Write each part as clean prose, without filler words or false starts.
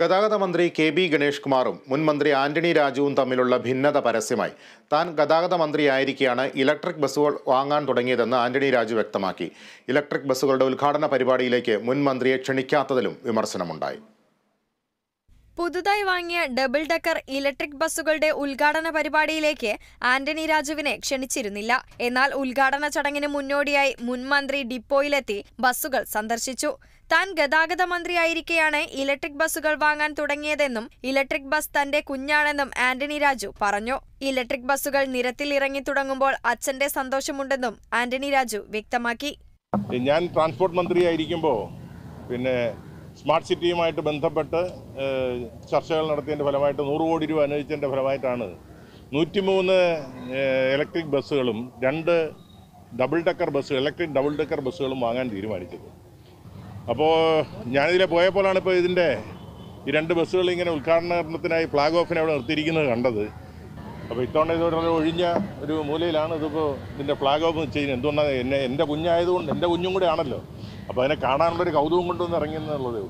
ഗതാഗത മന്ത്രി കെ.ബി. ഗണേഷ് കുമാറും മുൻ മന്ത്രി ആന്റണി രാജുവും തമ്മിലുള്ള ഭിന്നത പരസ്യമായി. താൻ ഗതാഗത മന്ത്രിയായിരിക്കെയാണ് ഇലക്ട്രിക് ബസ്സുകൾ വാങ്ങാൻ തുടങ്ങിയതെന്ന് ആന്റണി രാജു വ്യക്തമാക്കി. ഇലക്ട്രിക് ബസ്സുകളുടെ ഉദ്ഘാടന പരിപാടിയിലേക്ക് മുൻ മന്ത്രിയെ ക്ഷണിക്കാത്തതിലും വിമർശനമുണ്ടായി. പുതുതായി വാങ്ങിയ ഡബിൾ ഡെക്കർ ഇലക്ട്രിക് ബസ്സുകളുടെ ഉദ്ഘാടന പരിപാടിയിലേക്ക് ആന്റണി രാജുവിനെ ക്ഷണിച്ചിരുന്നില്ല. എന്നാൽ ഉദ്ഘാടന ചടങ്ങിന് മുന്നോടിയായി മുൻ മന്ത്രി ഡിപ്പോയിലെത്തി ബസ്സുകൾ സന്ദർശിച്ചു. താൻ ഗതാഗത മന്ത്രിയായിരിക്കെയാണ് ഇലക്ട്രിക് ബസ്സുകൾ വാങ്ങാൻ തുടങ്ങിയതെന്നും ഇലക്ട്രിക് ബസ് തന്റെ കുഞ്ഞാണെന്നും ആന്റണി രാജു പറഞ്ഞു. ഇലക്ട്രിക് ബസ്സുകൾ നിരത്തിൽ ഇറങ്ങി തുടങ്ങുമ്പോൾ അച്ഛന്റെ സന്തോഷമുണ്ടെന്നും ആന്റണി രാജു വ്യക്തമാക്കി. ഞാൻ ട്രാൻസ്പോർട്ട് മന്ത്രിയായിരിക്കുമ്പോൾ സ്മാർട്ട് സിറ്റിയുമായിട്ട് ബന്ധപ്പെട്ട് ചർച്ചകൾ നടത്തിയതിൻ്റെ ഫലമായിട്ട് 100 കോടി രൂപ അനുവദിച്ചതിൻ്റെ ഫലമായിട്ടാണ് 103 ഇലക്ട്രിക് ബസ്സുകളും 2 ഡബിൾ ഡെക്കർ ബസ്സുകൾ ഇലക്ട്രിക് ഡബിൾ ഡെക്കർ ബസ്സുകളും വാങ്ങാൻ തീരുമാനിച്ചത്. അപ്പോൾ ഞാനിതിലെ പോയപ്പോഴാണ് ഇപ്പോൾ ഇതിൻ്റെ ഈ 2 ബസ്സുകൾ ഇങ്ങനെ ഉദ്ഘാടനത്തിനായി ഫ്ലാഗ് ഓഫിനെ അവിടെ നിർത്തിയിരിക്കുന്നത് കണ്ടത്. അപ്പോൾ ഇത്തവണ ഇതോടെ ഒഴിഞ്ഞ ഒരു മൂലയിലാണ് ഇതിപ്പോൾ ഇതിൻ്റെ ഫ്ലാഗ് ഓഫ് ചെയ്യുന്നത്. എന്തുകൊണ്ടാണ് എൻ്റെ കുഞ്ഞായതുകൊണ്ട് എൻ്റെ കുഞ്ഞും കൂടെ ആണല്ലോ. അപ്പോൾ അതിനെ കാണാനുള്ളൊരു കൗതുകം കൊണ്ടൊന്ന് ഇറങ്ങിയെന്നുള്ളതേ ഉള്ളൂ.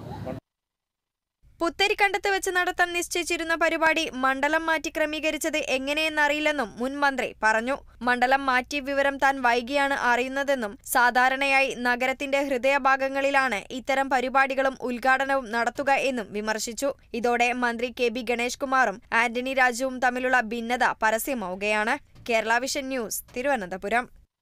പുത്തരിക്കണ്ടത്ത് വെച്ച് നടത്താൻ നിശ്ചയിച്ചിരുന്ന പരിപാടി മണ്ഡലം മാറ്റി ക്രമീകരിച്ചത് എങ്ങനെയെന്നറിയില്ലെന്നും മുൻ മന്ത്രി പറഞ്ഞു. മണ്ഡലം മാറ്റിയ വിവരം താൻ വൈകിയാണ് അറിയുന്നതെന്നും സാധാരണയായി നഗരത്തിന്റെ ഹൃദയഭാഗങ്ങളിലാണ് ഇത്തരം പരിപാടികളും ഉദ്ഘാടനവും നടത്തുക എന്നും വിമർശിച്ചു. ഇതോടെ മന്ത്രി കെ.ബി. ഗണേഷ് കുമാറും ആന്റണി രാജുവും തമ്മിലുള്ള ഭിന്നത പരസ്യമാവുകയാണ്. Kerala vision news, Thiruvananthapuram.